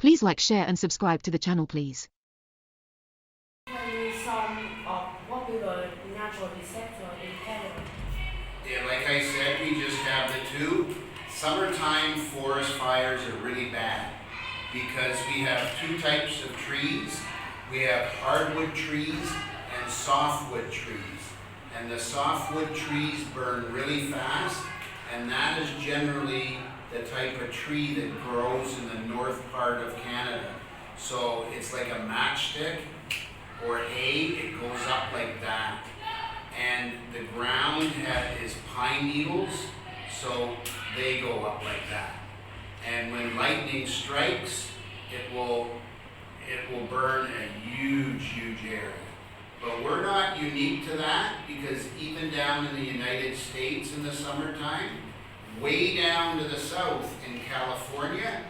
Please like, share and subscribe to the channel, please. Some popular natural disaster in Canada. Yeah, like I said, we just have the two. Summertime forest fires are really bad because we have two types of trees. We have hardwood trees and softwood trees. And the softwood trees burn really fast, and that is generally the type of tree that grows in the north part of Canada. So it's like a matchstick or hay, it goes up like that. And the ground is pine needles, so they go up like that. And when lightning strikes, it will burn a huge area. But we're not unique to that, because even down in the United States in the summertime, way down to the south in California,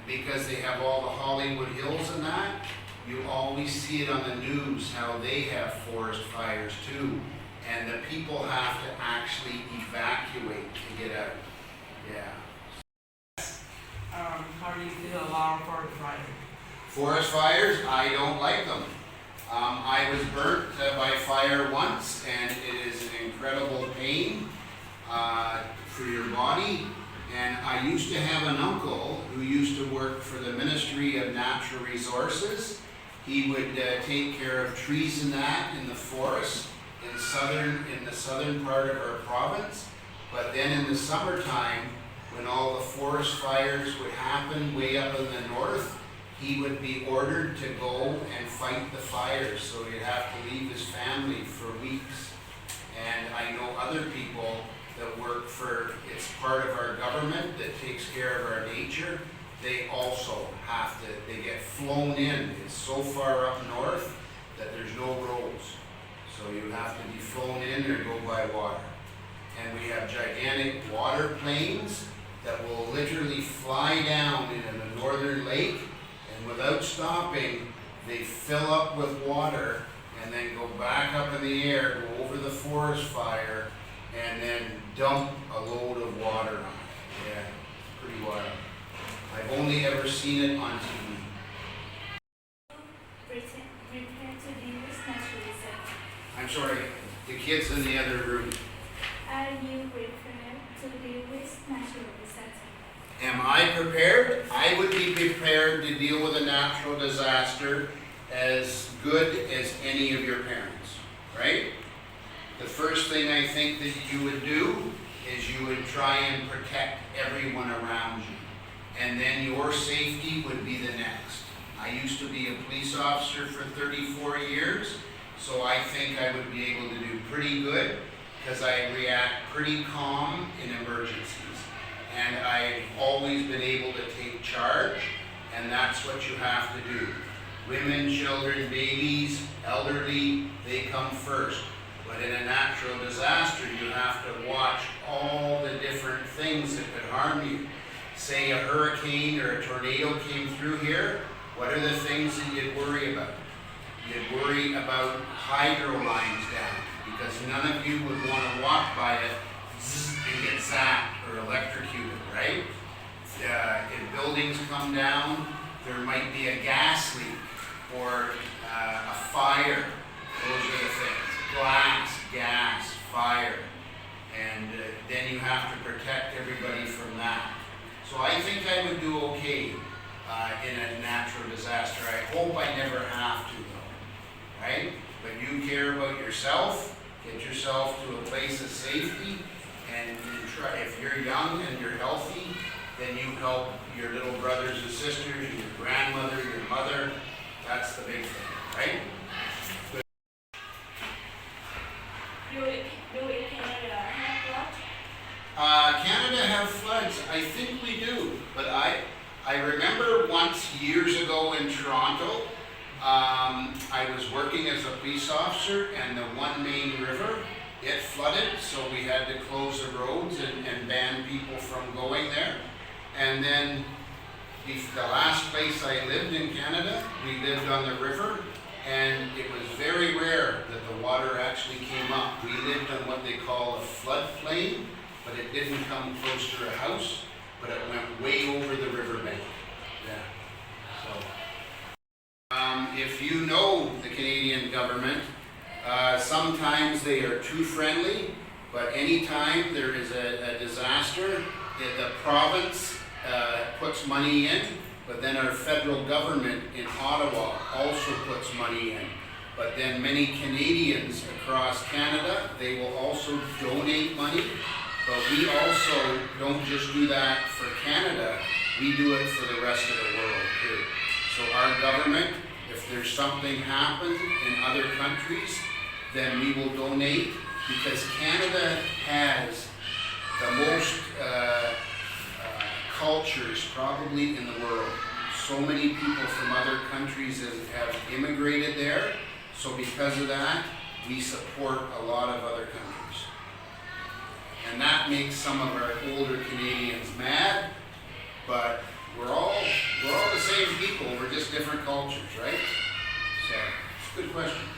because they have all the Hollywood Hills and that, you always see it on the news how they have forest fires too. And the people have to actually evacuate to get out. Yeah. How do you feel about forest fires? Forest fires, I don't like them. I was burnt by fire once, and it is an incredible pain for your body. And I used to have an uncle who used to work for the Ministry of Natural Resources. He would take care of trees and that in the forest in the southern part of our province. But then in the summertime, when all the forest fires would happen way up in the north, he would be ordered to go and fight the fires. So he'd have to leave his family for weeks. And I know other people that work for, it's part of our government that takes care of our nature. They also have to, they get flown in. It's so far up north that there's no roads. So you have to be flown in or go by water. And we have gigantic water planes that will literally fly down into the northern lake, and without stopping, they fill up with water and then go back up in the air, go over the forest fire, and then dump a load of water on it. Yeah, pretty wild. I've only ever seen it on TV. Prepare to deal with natural disaster. I'm sorry, the kid's in the other room. Are you prepared to deal with natural disaster? Am I prepared? I would be prepared to deal with a natural disaster as good as any of your parents, right? The first thing I think that you would do is you would try and protect everyone around you. And then your safety would be the next. I used to be a police officer for 34 years, so I think I would be able to do pretty good because I react pretty calm in emergencies. And I've always been able to take charge, and that's what you have to do. Women, children, babies, elderly, they come first. But in a natural disaster, you have to watch all the different things that could harm you. Say a hurricane or a tornado came through here, what are the things that you'd worry about? You'd worry about hydro lines down, because none of you would want to walk by it and get zapped or electrocuted, right? If buildings come down, there might be a gas leak or a fire. Those are the things. Glass, gas, fire. And then you have to protect everybody from that. So I think I would do okay in a natural disaster. I hope I never have to though, right? But you care about yourself, get yourself to a place of safety, and try, if you're young and you're healthy, then you help your little brothers and sisters, your grandmother, your mother. That's the big thing, right? Good. Do Canada have floods? Canada have floods? I think we do, but I remember once years ago in Toronto, I was working as a police officer, and the One Main River, it flooded, so we had to close the roads and ban people from going there. And then the last place I lived in Canada, we lived on the river, and it was very rare that the water actually came up. We lived on what they call a floodplain, but it didn't come close to a house, but it went way over the riverbank. Yeah. if you know the Canadian government, sometimes they are too friendly, but anytime there is a disaster, the province puts money in, but then our federal government in Ottawa also puts money in. But then many Canadians across Canada, they will also donate money, but we also don't just do that for Canada, we do it for the rest of the world too. So our government, if there's something happens in other countries, then we will donate, because Canada has the most cultures probably in the world. So many people from other countries have immigrated there, so because of that, we support a lot of other countries. And that makes some of our older Canadians mad, but we're all the same people, we're just different cultures, right? So, it's a good question.